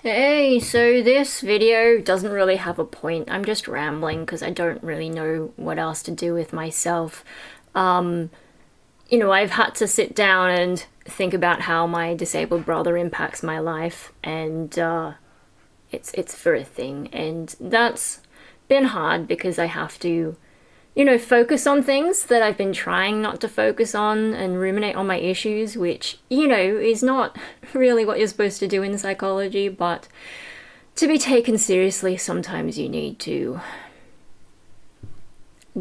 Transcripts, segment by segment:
Hey, so this video doesn't really have a point. I'm just rambling because I don't really know what else to do with myself. Um, I've had to sit down and think about how my disabled brother impacts my life, and it's for a thing, and that's been hard because I have to, focus on things that I've been trying not to focus on and ruminate on my issues, which, is not really what you're supposed to do in psychology, but to be taken seriously, sometimes you need to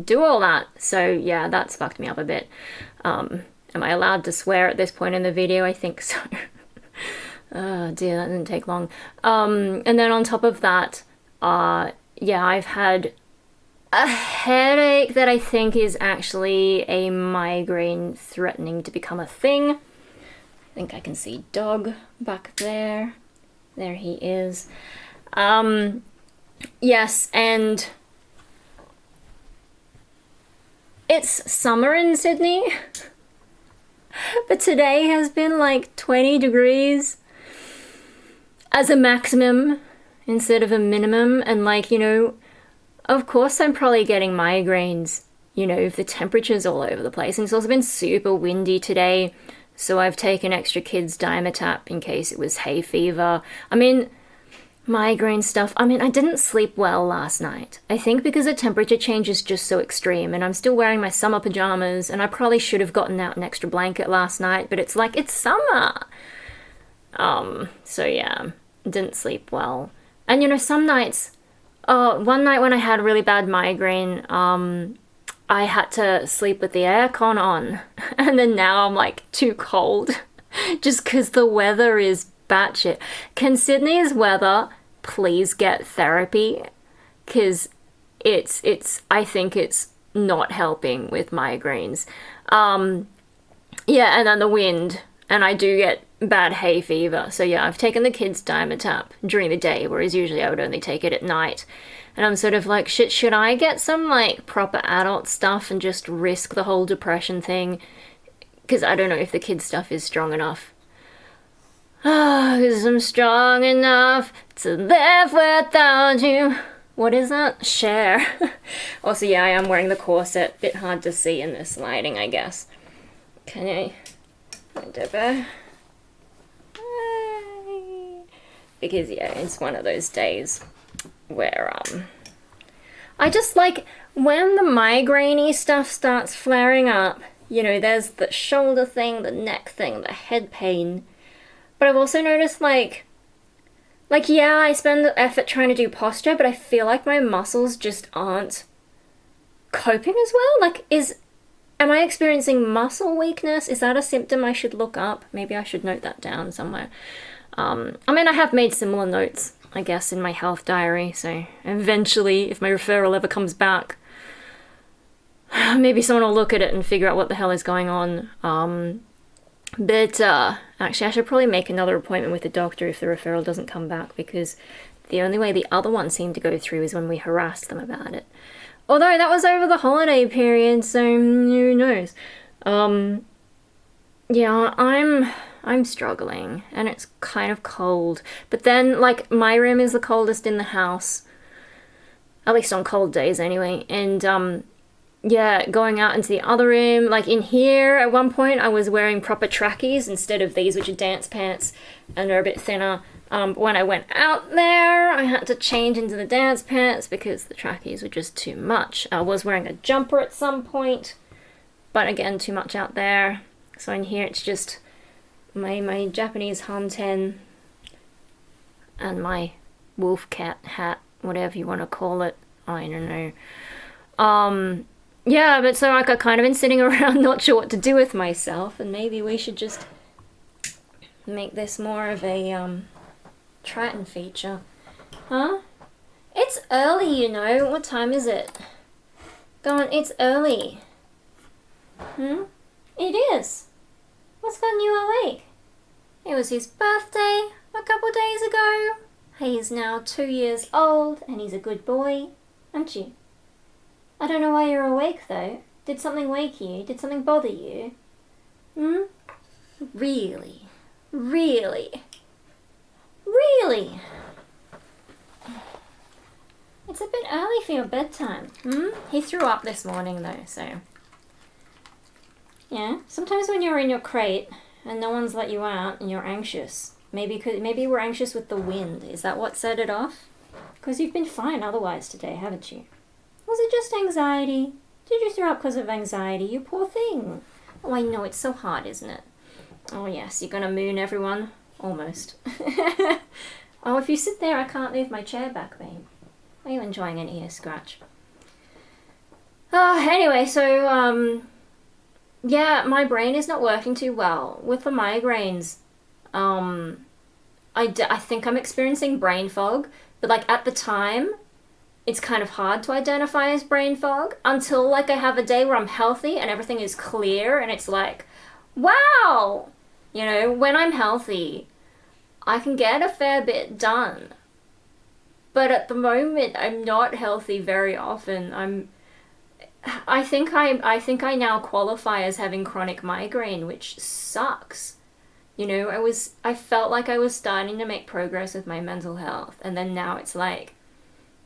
do all that. So, yeah, that's fucked me up a bit. Am I allowed to swear at this point in the video? I think so. Oh dear, that didn't take long. And then on top of that, yeah, I've had a headache that I think is actually a migraine threatening to become a thing. I think I can see Dog back there. There he is. Yes, and it's summer in Sydney, but today has been like 20 degrees as a maximum instead of a minimum, and of course I'm probably getting migraines, if the temperature's all over the place. And it's also been super windy today, so I've taken extra kids' Dimetap in case it was hay fever. Migraine stuff. I didn't sleep well last night. I think because the temperature change is just so extreme, and I'm still wearing my summer pajamas, and I probably should have gotten out an extra blanket last night, but it's like, it's summer. So yeah, didn't sleep well. And some nights, one night when I had a really bad migraine, I had to sleep with the aircon on, and then now I'm like too cold, just because the weather is batshit. Can Sydney's weather please get therapy? Because I think it's not helping with migraines. Yeah, and then the wind, and I do get bad hay fever. So yeah, I've taken the kids' Dimetap during the day, whereas usually I would only take it at night. And I'm sort of like, shit, should I get some proper adult stuff and just risk the whole depression thing? Because I don't know if the kids' stuff is strong enough. Because I'm strong enough to live without you. What is that? Share. Also, yeah, I am wearing the corset. Bit hard to see in this lighting, I guess. Can I? Whatever. Because yeah, it's one of those days where I just when the migraine-y stuff starts flaring up, there's the shoulder thing, the neck thing, the head pain. But I've also noticed yeah, I spend the effort trying to do posture, but I feel like my muscles just aren't coping as well. Am I experiencing muscle weakness? Is that a symptom I should look up? Maybe I should note that down somewhere. I have made similar notes, I guess, in my health diary, so eventually, if my referral ever comes back, maybe someone will look at it and figure out what the hell is going on. But actually, I should probably make another appointment with the doctor if the referral doesn't come back, because the only way the other one seemed to go through is when we harassed them about it. Although that was over the holiday period, so who knows. Yeah, I'm struggling, and it's kind of cold. But then, my room is the coldest in the house, at least on cold days anyway, and yeah, going out into the other room, in here, at one point I was wearing proper trackies instead of these, which are dance pants and are a bit thinner. When I went out there, I had to change into the dance pants because the trackies were just too much. I was wearing a jumper at some point, but again, too much out there. So in here, it's just my Japanese hanten and my wolf cat hat, whatever you want to call it. I don't know. Yeah, but so I've kind of been sitting around not sure what to do with myself, and maybe we should just make this more of a Triton feature. Huh? It's early, What time is it? Go on, it's early. It is. What's gotten you awake? It was his birthday a couple days ago. He's now 2 years old, and he's a good boy, aren't you? I don't know why you're awake, though. Did something wake you? Did something bother you? Really? Really? Really? for your bedtime? He threw up this morning though, so... Yeah, sometimes when you're in your crate and no one's let you out and you're anxious, maybe you were anxious with the wind. Is that what set it off? Because you've been fine otherwise today, haven't you? Was it just anxiety? Did you throw up because of anxiety? You poor thing. Oh, I know, it's so hard, isn't it? Oh yes, you're gonna moon everyone? Almost. Oh, if you sit there, I can't move my chair back, babe. Are you enjoying an ear scratch? Anyway, so, yeah, my brain is not working too well with the migraines. I think I'm experiencing brain fog, but like at the time, it's kind of hard to identify as brain fog until like I have a day where I'm healthy and everything is clear and it's like, wow! You know, when I'm healthy, I can get a fair bit done. But at the moment, I'm not healthy very often. I think I now qualify as having chronic migraine, which sucks. You know, I felt like I was starting to make progress with my mental health, and then now it's like,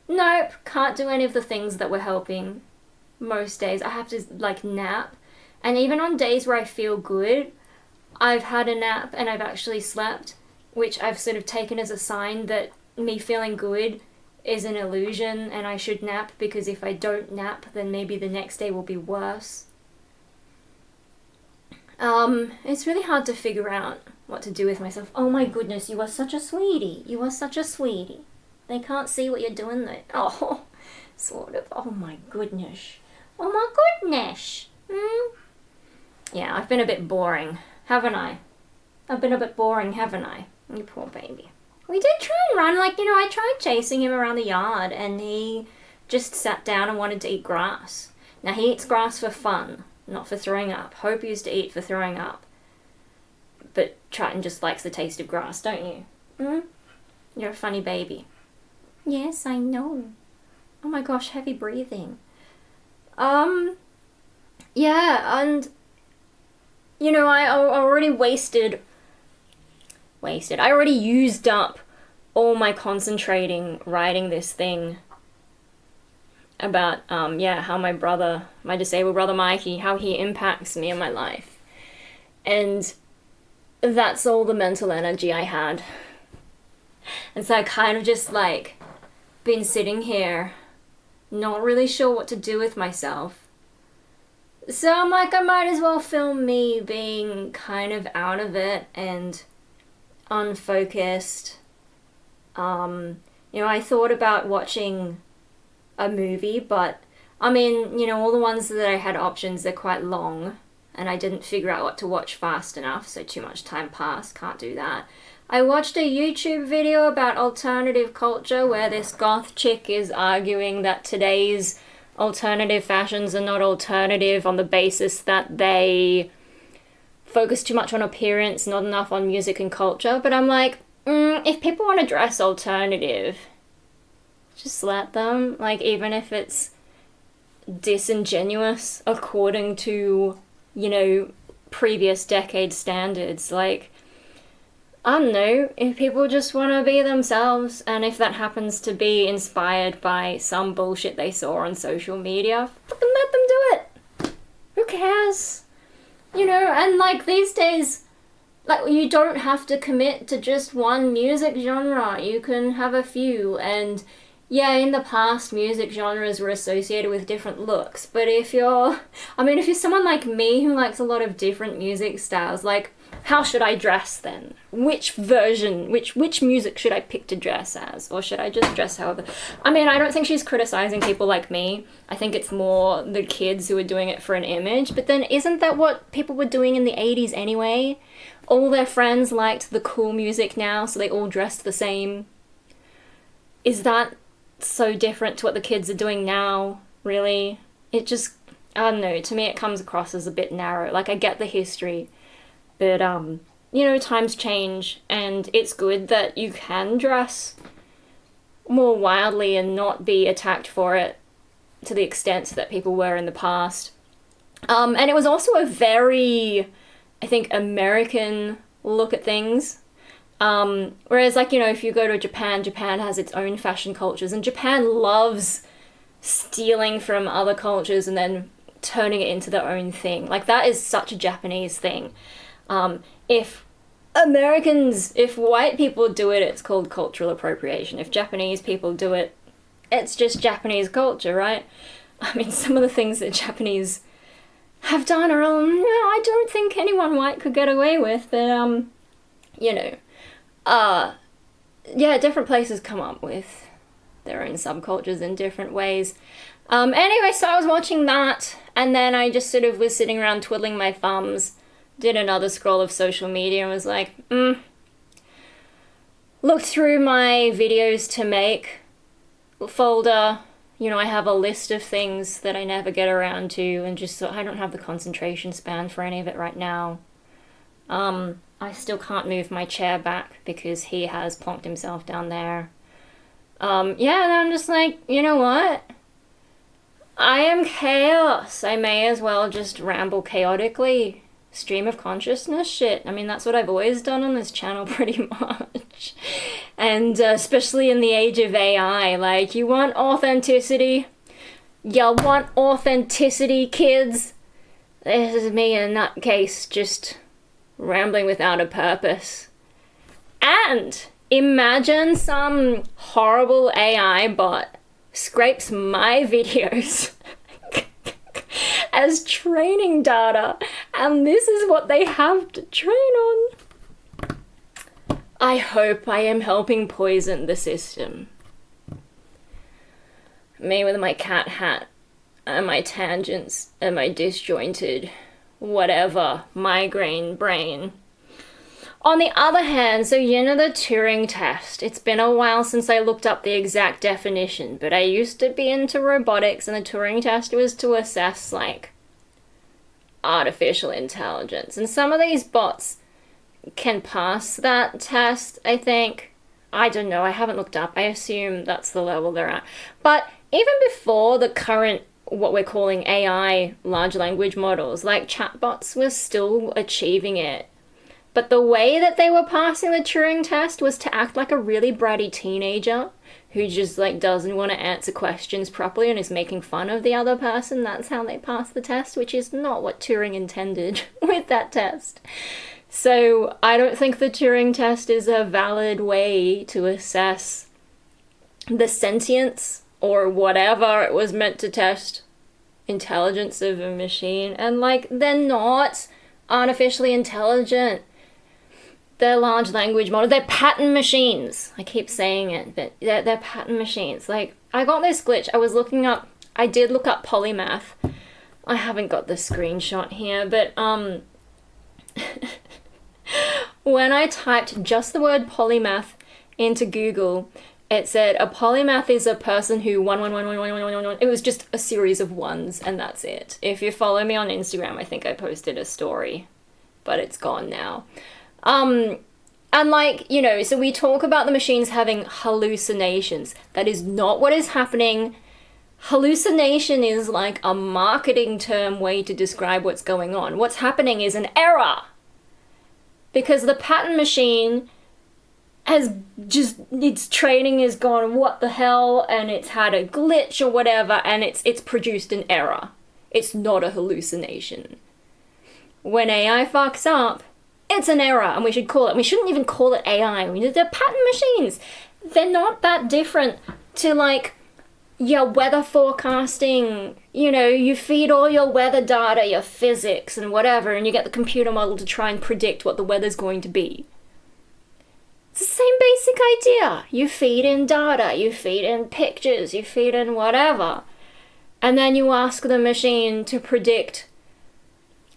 nope, can't do any of the things that were helping. Most days I have to like nap, and even on days where I feel good, I've had a nap and I've actually slept, which I've sort of taken as a sign that me feeling good is an illusion and I should nap, because if I don't nap, then maybe the next day will be worse. It's really hard to figure out what to do with myself. Oh my goodness, you are such a sweetie. You are such a sweetie. They can't see what you're doing though. Oh, sort of. Oh my goodness. Oh my goodness. Yeah, I've been a bit boring, haven't I? I've been a bit boring, haven't I? You poor baby. We did try and run, like, you know, I tried chasing him around the yard and he just sat down and wanted to eat grass. Now, he eats grass for fun, not for throwing up. Hope used to eat for throwing up. But Triton just likes the taste of grass, don't you? You're a funny baby. Yes, I know. Oh my gosh, heavy breathing. Yeah, and, you know, I already I already used up all my concentrating writing this thing about, how my disabled brother Mikey, how he impacts me in my life. And that's all the mental energy I had. And so I kind of just, like, been sitting here, not really sure what to do with myself. So I'm like, I might as well film me being kind of out of it and unfocused. You know, I thought about watching a movie, but I mean, you know, all the ones that I had options, they're quite long, and I didn't figure out what to watch fast enough, so too much time passed, can't do that. I watched a YouTube video about alternative culture where this goth chick is arguing that today's alternative fashions are not alternative on the basis that they focus too much on appearance, not enough on music and culture. But I'm like, if people want to dress alternative, just let them. Like, even if it's disingenuous according to, you know, previous decade standards. Like, I don't know, if people just want to be themselves, and if that happens to be inspired by some bullshit they saw on social media, fucking let them do it. Who cares? You know, and like these days, like, you don't have to commit to just one music genre. You can have a few, and yeah, in the past, music genres were associated with different looks, but if you're someone like me who likes a lot of different music styles, like, how should I dress then? Which version, which music should I pick to dress as? Or should I just dress however? I mean, I don't think she's criticizing people like me. I think it's more the kids who are doing it for an image. But then isn't that what people were doing in the 80s anyway? All their friends liked the cool music now, so they all dressed the same. Is that so different to what the kids are doing now, really? It just, I don't know, to me it comes across as a bit narrow. Like, I get the history, but, you know, times change, and it's good that you can dress more wildly and not be attacked for it to the extent that people were in the past. And it was also a very, I think, American look at things. Whereas, like, you know, if you go to Japan, Japan has its own fashion cultures, and Japan loves stealing from other cultures and then turning it into their own thing. Like, that is such a Japanese thing. If white people do it, it's called cultural appropriation. If Japanese people do it, it's just Japanese culture, right? I mean, some of the things that Japanese have done are, I don't think anyone white could get away with, but, different places come up with their own subcultures in different ways. Anyway, so I was watching that, and then I just sort of was sitting around twiddling my thumbs, did another scroll of social media, and was like, looked through my videos to make folder. I have a list of things that I never get around to, and just I don't have the concentration span for any of it right now. I still can't move my chair back because he has plonked himself down there. And I'm just like, you know what? I am chaos. I may as well just ramble chaotically. Stream of consciousness shit. I mean, that's what I've always done on this channel pretty much. And especially in the age of AI, like, you want authenticity? You want authenticity, kids? This is me in that case, just rambling without a purpose. And imagine some horrible AI bot scrapes my videos as training data, and this is what they have to train on. I hope I am helping poison the system. Me with my cat hat and my tangents and my disjointed whatever migraine brain. On the other hand, so the Turing test. It's been a while since I looked up the exact definition, but I used to be into robotics, and the Turing test was to assess, like, artificial intelligence. And some of these bots can pass that test, I think. I don't know, I haven't looked up. I assume that's the level they're at. But even before the current, what we're calling AI large language models, like chatbots were still achieving it. But the way that they were passing the Turing test was to act like a really bratty teenager who just, like, doesn't want to answer questions properly and is making fun of the other person. That's how they pass the test, which is not what Turing intended with that test. So I don't think the Turing test is a valid way to assess the sentience or whatever it was meant to test, intelligence of a machine. And, like, they're not artificially intelligent. They're large language models. They're pattern machines. I keep saying it, but they're pattern machines. Like, I got this glitch. I did look up polymath. I haven't got the screenshot here, but when I typed just the word polymath into Google, it said a polymath is a person who one. It was just a series of ones, and that's it. If you follow me on Instagram, I think I posted a story, but it's gone now. And, like, so we talk about the machines having hallucinations. That is not what is happening. Hallucination is like a marketing term way to describe what's going on. What's happening is an error. Because the pattern machine has just, its training has gone, what the hell, and it's had a glitch or whatever, and it's produced an error. It's not a hallucination. When AI fucks up, it's an error, and we should call it. We shouldn't even call it AI. They're pattern machines. They're not that different to, like, your weather forecasting. You feed all your weather data, your physics and whatever, and you get the computer model to try and predict what the weather's going to be. It's the same basic idea. You feed in data, you feed in pictures, you feed in whatever, and then you ask the machine to predict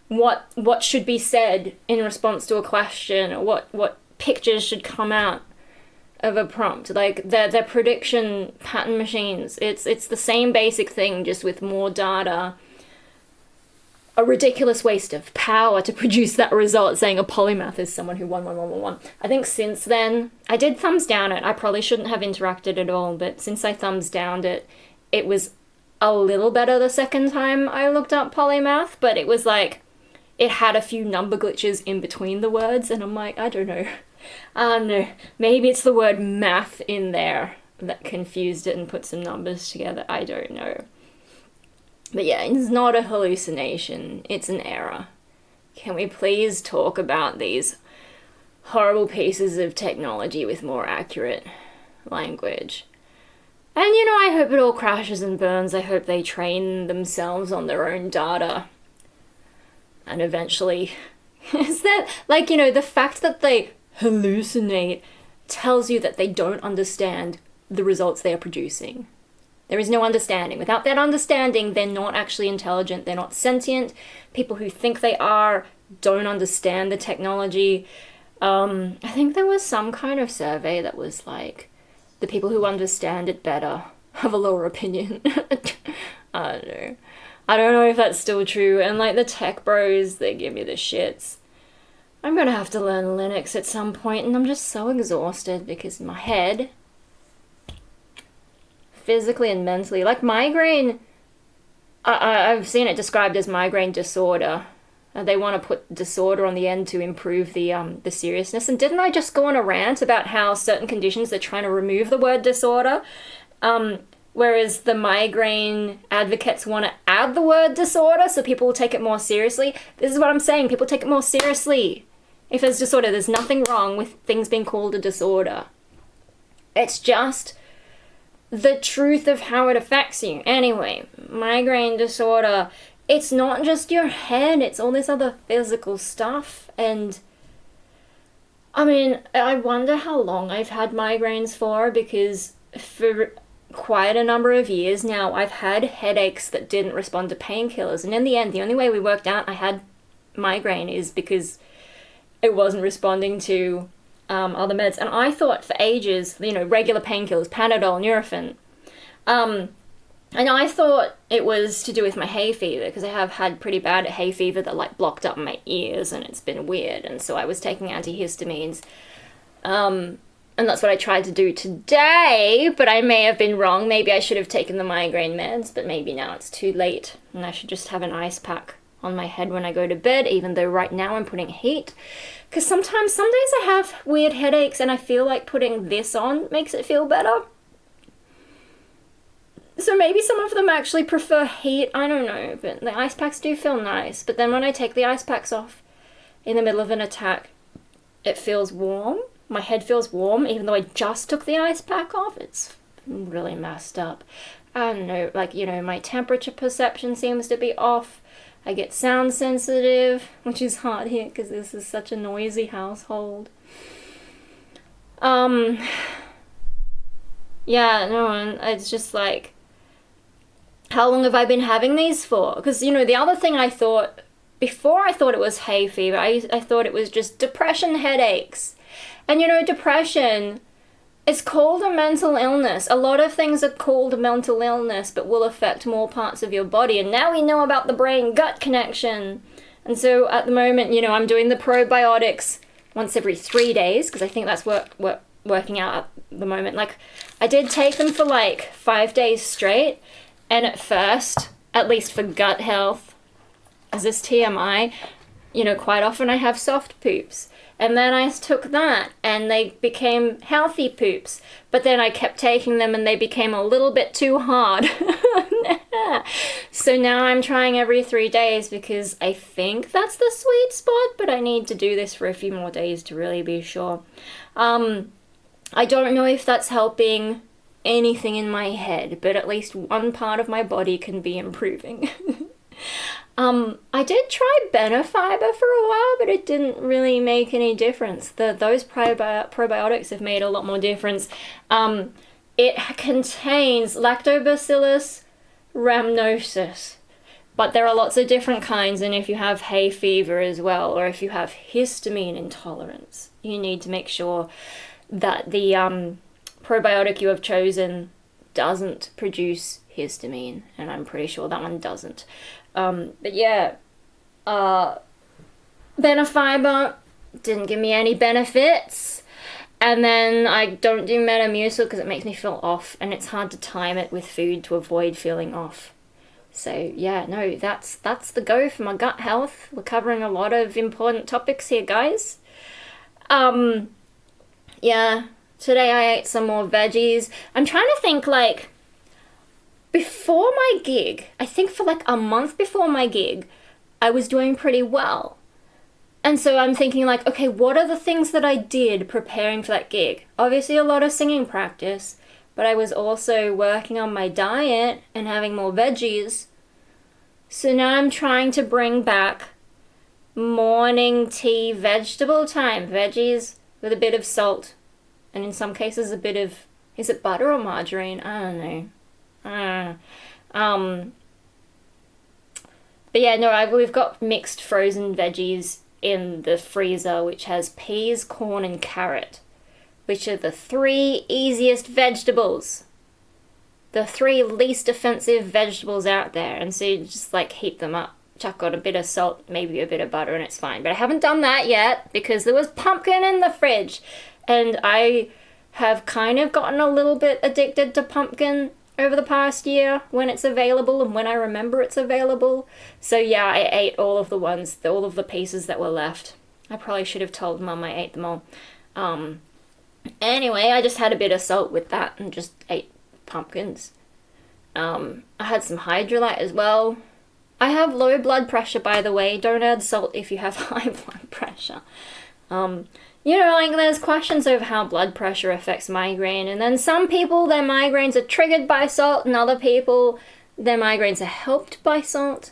what should be said in response to a question, or what pictures should come out of a prompt. Like, they're prediction pattern machines. It's the same basic thing, just with more data. A ridiculous waste of power to produce that result, saying a polymath is someone who won. I think since then, I did thumbs down it. I probably shouldn't have interacted at all, but since I thumbs downed it, it was a little better the second time I looked up polymath, but it was like, it had a few number glitches in between the words, and I'm like, I don't know. No, maybe it's the word math in there that confused it and put some numbers together. I don't know. But yeah, it's not a hallucination. It's an error. Can we please talk about these horrible pieces of technology with more accurate language? And I hope it all crashes and burns. I hope they train themselves on their own data. And eventually, is that, the fact that they hallucinate tells you that they don't understand the results they are producing. There is no understanding. Without that understanding, they're not actually intelligent. They're not sentient. People who think they are don't understand the technology. I think there was some kind of survey that was like, the people who understand it better have a lower opinion. I don't know. I don't know if that's still true. And the tech bros, they give me the shits. I'm gonna have to learn Linux at some point, and I'm just so exhausted because my head, physically and mentally, migraine, I've seen it described as migraine disorder. They want to put disorder on the end to improve the seriousness. And didn't I just go on a rant about how certain conditions they're trying to remove the word disorder, whereas the migraine advocates want to add the word disorder so people will take it more seriously? This is what I'm saying. People take it more seriously. If there's disorder, there's nothing wrong with things being called a disorder. It's just the truth of how it affects you. Anyway, migraine disorder, it's not just your head, it's all this other physical stuff. And I mean, I wonder how long I've had migraines for, because for quite a number of years now, I've had headaches that didn't respond to painkillers. And in the end, the only way we worked out I had migraine is because it wasn't responding to other meds. And I thought for ages, regular painkillers, Panadol, Nurofen, and I thought it was to do with my hay fever, because I have had pretty bad hay fever that blocked up my ears, and it's been weird. And so I was taking antihistamines, and that's what I tried to do today, but I may have been wrong. Maybe I should have taken the migraine meds, but maybe now it's too late, and I should just have an ice pack on my head when I go to bed, even though right now I'm putting heat. Because some days I have weird headaches, and I feel like putting this on makes it feel better. So maybe some of them actually prefer heat, I don't know, but the ice packs do feel nice. But then when I take the ice packs off in the middle of an attack, it feels warm. My head feels warm, even though I just took the ice pack off. It's really messed up. I don't know, my temperature perception seems to be off. I get sound sensitive, which is hard here because this is such a noisy household. Yeah, no, and it's just how long have I been having these for? Because, the other thing I thought, before I thought it was hay fever, I thought it was just depression headaches. And, depression, it's called a mental illness. A lot of things are called mental illness, but will affect more parts of your body. And now we know about the brain-gut connection. And so at the moment, I'm doing the probiotics once every 3 days, because I think that's working out at the moment. I did take them for 5 days straight. And at first, at least for gut health, as this TMI, quite often I have soft poops. And then I took that, and they became healthy poops. But then I kept taking them, and they became a little bit too hard. So now I'm trying every 3 days, because I think that's the sweet spot, but I need to do this for a few more days to really be sure. I don't know if that's helping anything in my head, but at least one part of my body can be improving. I did try Benefiber for a while, but it didn't really make any difference. Those probiotics have made a lot more difference. It contains Lactobacillus rhamnosus, but there are lots of different kinds, and if you have hay fever as well, or if you have histamine intolerance, you need to make sure that the probiotic you have chosen doesn't produce histamine, and I'm pretty sure that one doesn't. But yeah, Benefiber didn't give me any benefits, and then I don't do Metamucil because it makes me feel off, and it's hard to time it with food to avoid feeling off. So yeah, no, that's the go for my gut health. We're covering a lot of important topics here, guys. Yeah, Today I ate some more veggies. I'm trying to think, like, before my gig, I think for like a month before my gig, I was doing pretty well. And so I'm thinking, like, okay, what are the things that I did preparing for that gig? Obviously a lot of singing practice, but I was also working on my diet and having more veggies. So now I'm trying to bring back morning tea vegetable time. Veggies with a bit of salt. And in some cases a bit of, is it butter or margarine? I don't know. But yeah, no, we've got mixed frozen veggies in the freezer, which has peas, corn, and carrot, which are the 3 easiest vegetables. The 3 least offensive vegetables out there. And so you just like heat them up, chuck on a bit of salt, maybe a bit of butter, and it's fine. But I haven't done that yet because there was pumpkin in the fridge. And I have kind of gotten a little bit addicted to pumpkin over the past year when it's available and when I remember it's available. So yeah, I ate all of the pieces that were left. I probably should have told Mum I ate them all. Anyway, I just had a bit of salt with that and just ate pumpkins. I had some hydrolyte as well. I have low blood pressure, by the way. Don't add salt if you have high blood pressure. You know, like, there's questions over how blood pressure affects migraine, and then some people, their migraines are triggered by salt, and other people, their migraines are helped by salt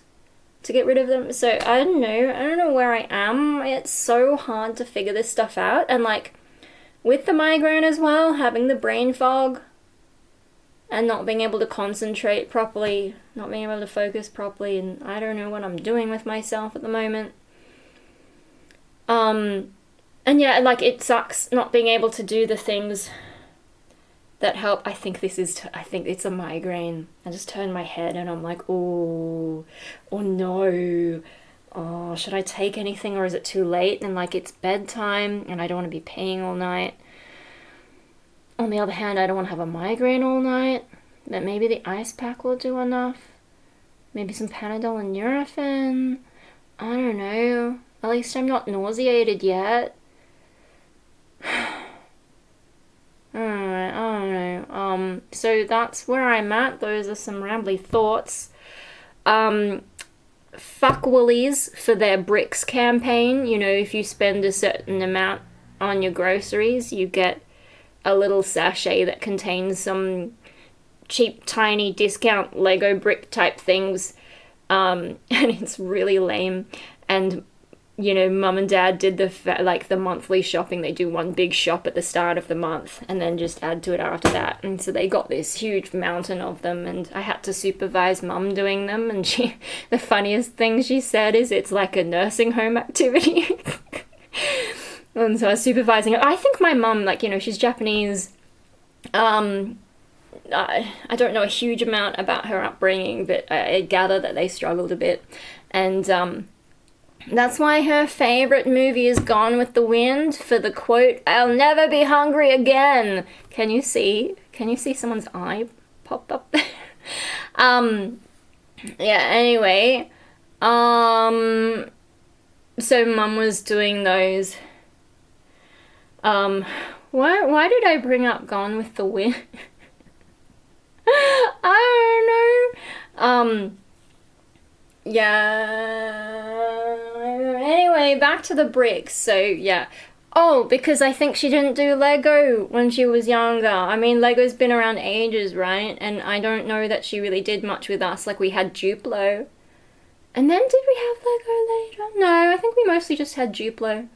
to get rid of them. So, I don't know where I am. It's so hard to figure this stuff out, and, like, with the migraine as well, having the brain fog, and not being able to concentrate properly, not being able to focus properly, and I don't know what I'm doing with myself at the moment. And yeah, like, it sucks not being able to do the things that help. I think it's a migraine. I just turn my head and I'm like, oh no. Oh, should I take anything or is it too late? And like, it's bedtime and I don't want to be peeing all night. On the other hand, I don't want to have a migraine all night. But maybe the ice pack will do enough. Maybe some Panadol and Nurofen. I don't know. At least I'm not nauseated yet. Alright, I don't know. So that's where I'm at. Those are some rambly thoughts. Fuck Woolies for their bricks campaign. You know, if you spend a certain amount on your groceries, you get a little sachet that contains some cheap, tiny discount Lego brick type things. And it's really lame. And you know, Mum and Dad did the monthly shopping. They do one big shop at the start of the month and then just add to it after that. And so they got this huge mountain of them and I had to supervise Mum doing them. And the funniest thing she said is it's like a nursing home activity. And so I was supervising it. I think my mum, like, you know, she's Japanese. I don't know a huge amount about her upbringing, but I gather that they struggled a bit. And, that's why her favorite movie is Gone with the Wind for the quote, "I'll never be hungry again." Can you see someone's eye pop up there? Yeah, anyway. So Mum was doing those. Why did I bring up Gone with the Wind? I don't know. Yeah. Anyway, back to the bricks. So, yeah. Oh, because I think she didn't do Lego when she was younger. I mean, Lego's been around ages, right? And I don't know that she really did much with us. Like, we had Duplo. And then did we have Lego later? No, I think we mostly just had Duplo.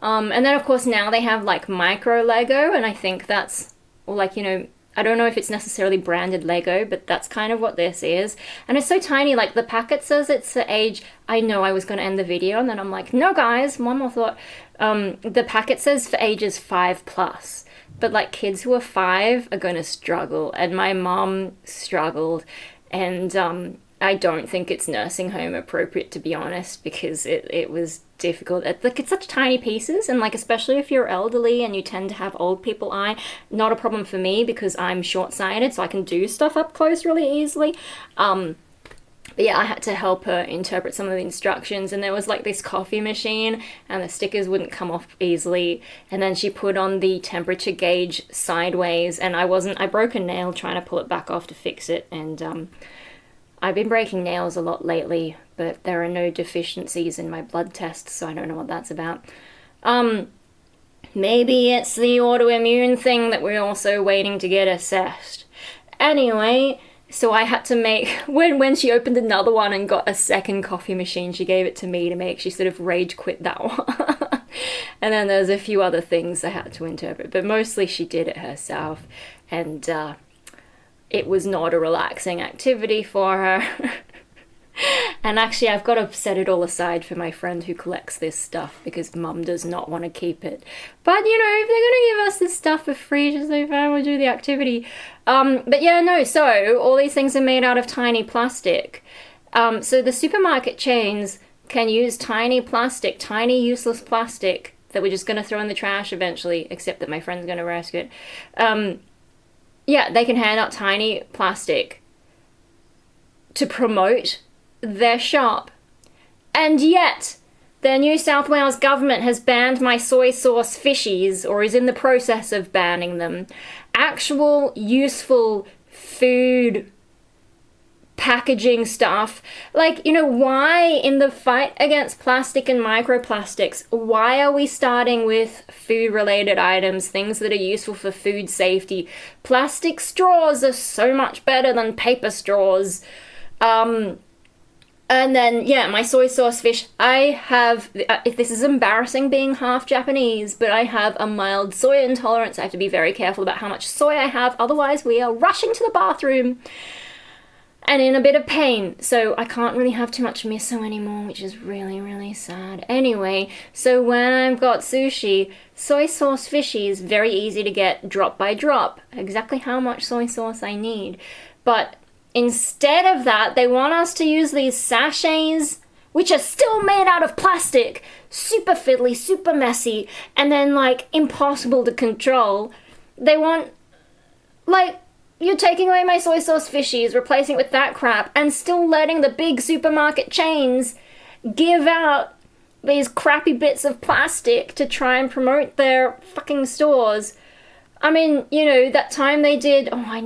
And then, of course, now they have, like, micro Lego. And I think that's, or like, you know, I don't know if it's necessarily branded Lego, but that's kind of what this is. And it's so tiny, like the packet says it's the age. I know I was going to end the video and then I'm like, no guys, one more thought. The packet says for ages 5+, but like kids who are 5 are going to struggle. And my mom struggled and I don't think it's nursing home appropriate, to be honest, because it was difficult. It's such tiny pieces, and like especially if you're elderly and you tend to have old people eye, not a problem for me because I'm short-sighted, so I can do stuff up close really easily. But But yeah, I had to help her interpret some of the instructions, and there was like this coffee machine and the stickers wouldn't come off easily, and then she put on the temperature gauge sideways, and I broke a nail trying to pull it back off to fix it, and I've been breaking nails a lot lately, but there are no deficiencies in my blood tests, so I don't know what that's about. Maybe it's the autoimmune thing that we're also waiting to get assessed. Anyway, so I had to make, when she opened another one and got a second coffee machine, she gave it to me to make. She sort of rage quit that one. And then there's a few other things I had to interpret, but mostly she did it herself. And it was not a relaxing activity for her. And actually, I've got to set it all aside for my friend who collects this stuff, because Mum does not want to keep it. But, you know, if they're going to give us this stuff for free, just so fine, we'll do the activity. But yeah, no, so all these things are made out of tiny plastic. So the supermarket chains can use tiny plastic, tiny useless plastic that we're just going to throw in the trash eventually, except that my friend's going to rescue it. Yeah, they can hand out tiny plastic to promote their shop. And yet, the New South Wales government has banned my soy sauce fishies, or is in the process of banning them. Actual, useful food packaging stuff. Like, you know, why in the fight against plastic and microplastics, why are we starting with food-related items, things that are useful for food safety? Plastic straws are so much better than paper straws. And then, yeah, my soy sauce fish, I have, if this is embarrassing being half Japanese, but I have a mild soy intolerance. I have to be very careful about how much soy I have, otherwise we are rushing to the bathroom and in a bit of pain. So I can't really have too much miso anymore, which is really, really sad. Anyway, so when I've got sushi, soy sauce fishy is very easy to get drop by drop, exactly how much soy sauce I need. But instead of that, they want us to use these sachets, which are still made out of plastic, super fiddly, super messy, and then, like, impossible to control. They want, like, you're taking away my soy sauce fishies, replacing it with that crap, and still letting the big supermarket chains give out these crappy bits of plastic to try and promote their fucking stores. I mean, you know, that time they did... Oh, I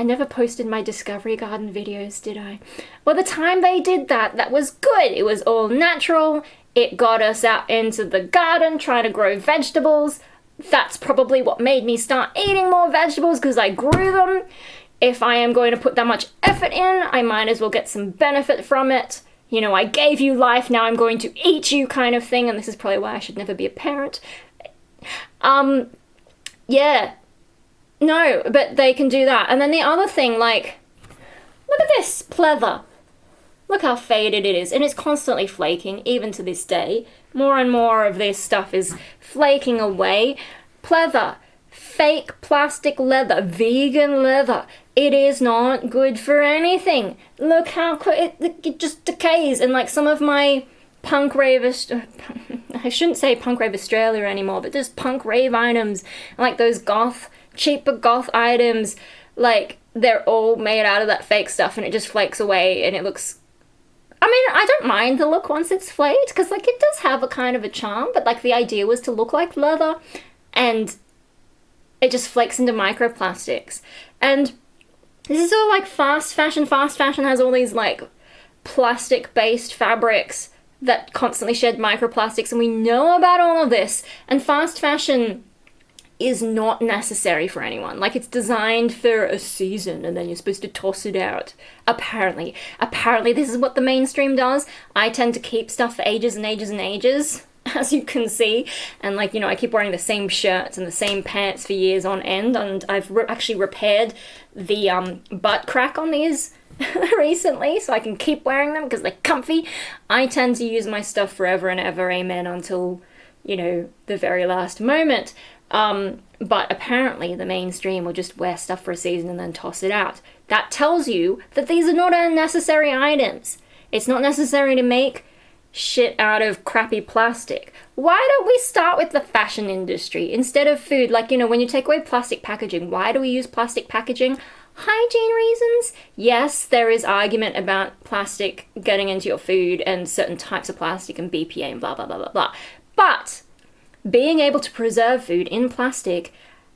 never posted my Discovery Garden videos, did I? Well, the time they did that, that was good. It was all natural. It got us out into the garden, trying to grow vegetables. That's probably what made me start eating more vegetables, because I grew them. If I am going to put that much effort in, I might as well get some benefit from it. You know, I gave you life, now I'm going to eat you kind of thing, and this is probably why I should never be a parent. Yeah. No, but they can do that. And then the other thing, like, look at this pleather. Look how faded it is. And it's constantly flaking, even to this day. More and more of this stuff is flaking away. Pleather. Fake plastic leather. Vegan leather. It is not good for anything. Look how it just decays. And like some of my punk rave... I shouldn't say punk rave Australia anymore, but just punk rave items. Like those cheaper goth items, like, they're all made out of that fake stuff, and it just flakes away, and it looks... I mean, I don't mind the look once it's flaked, because, like, it does have a kind of a charm, but, like, the idea was to look like leather, and it just flakes into microplastics. And this is all, like, fast fashion. Fast fashion has all these, like, plastic-based fabrics that constantly shed microplastics, and we know about all of this, and fast fashion is not necessary for anyone. Like, it's designed for a season and then you're supposed to toss it out. Apparently this is what the mainstream does. I tend to keep stuff for ages and ages and ages, as you can see. And, like, you know, I keep wearing the same shirts and the same pants for years on end, and I've actually repaired the butt crack on these recently, so I can keep wearing them because they're comfy. I tend to use my stuff forever and ever, amen, until, you know, the very last moment. But apparently the mainstream will just wear stuff for a season and then toss it out. That tells you that these are not unnecessary items. It's not necessary to make shit out of crappy plastic. Why don't we start with the fashion industry instead of food? Like, you know, when you take away plastic packaging, why do we use plastic packaging? hygiene reasons, yes, there is argument about plastic getting into your food and certain types of plastic and BPA and blah, blah, blah, blah, blah. But being able to preserve food in plastic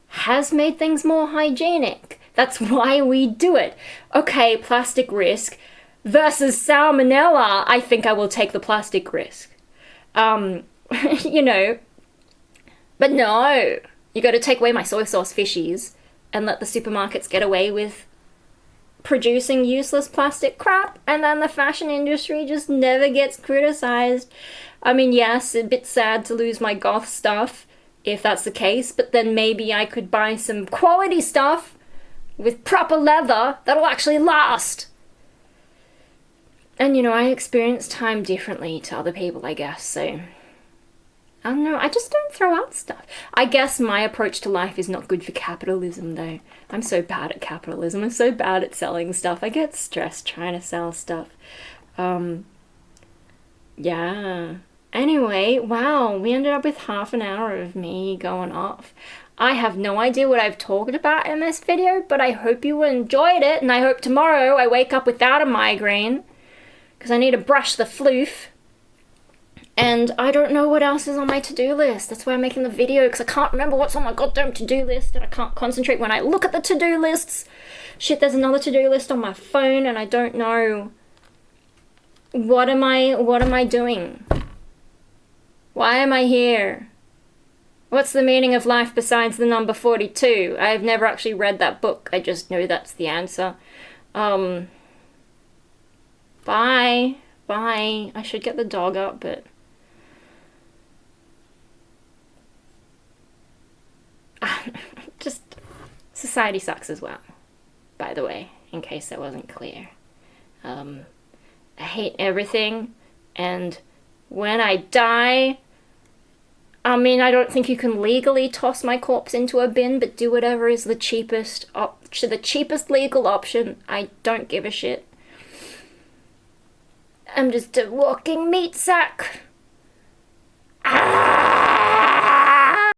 has made things more hygienic. That's why we do it. Okay, plastic risk versus salmonella, I think I will take the plastic risk. You know, but no, you got to take away my soy sauce fishies and let the supermarkets get away with producing useless plastic crap, and then the fashion industry just never gets criticized. I mean, yes, a bit sad to lose my goth stuff, if that's the case, but then maybe I could buy some quality stuff with proper leather that'll actually last. And, you know, I experience time differently to other people, I guess, so I don't know, I just don't throw out stuff. I guess my approach to life is not good for capitalism, though. I'm so bad at capitalism. I'm so bad at selling stuff. I get stressed trying to sell stuff. Yeah. Anyway, wow, we ended up with half an hour of me going off. I have no idea what I've talked about in this video, but I hope you enjoyed it, and I hope tomorrow I wake up without a migraine, because I need to brush the floof. And I don't know what else is on my to-do list. That's why I'm making the video, because I can't remember what's on my goddamn to-do list, and I can't concentrate when I look at the to-do lists. Shit, there's another to-do list on my phone, and I don't know. What am I doing? Why am I here? What's the meaning of life besides the number 42? I've never actually read that book. I just know that's the answer. Bye. Bye. I should get the dog up, but just, society sucks as well, by the way, in case that wasn't clear. I hate everything, and when I die, I mean, I don't think you can legally toss my corpse into a bin, but do whatever is the cheapest legal option. I don't give a shit. I'm just a walking meat sack.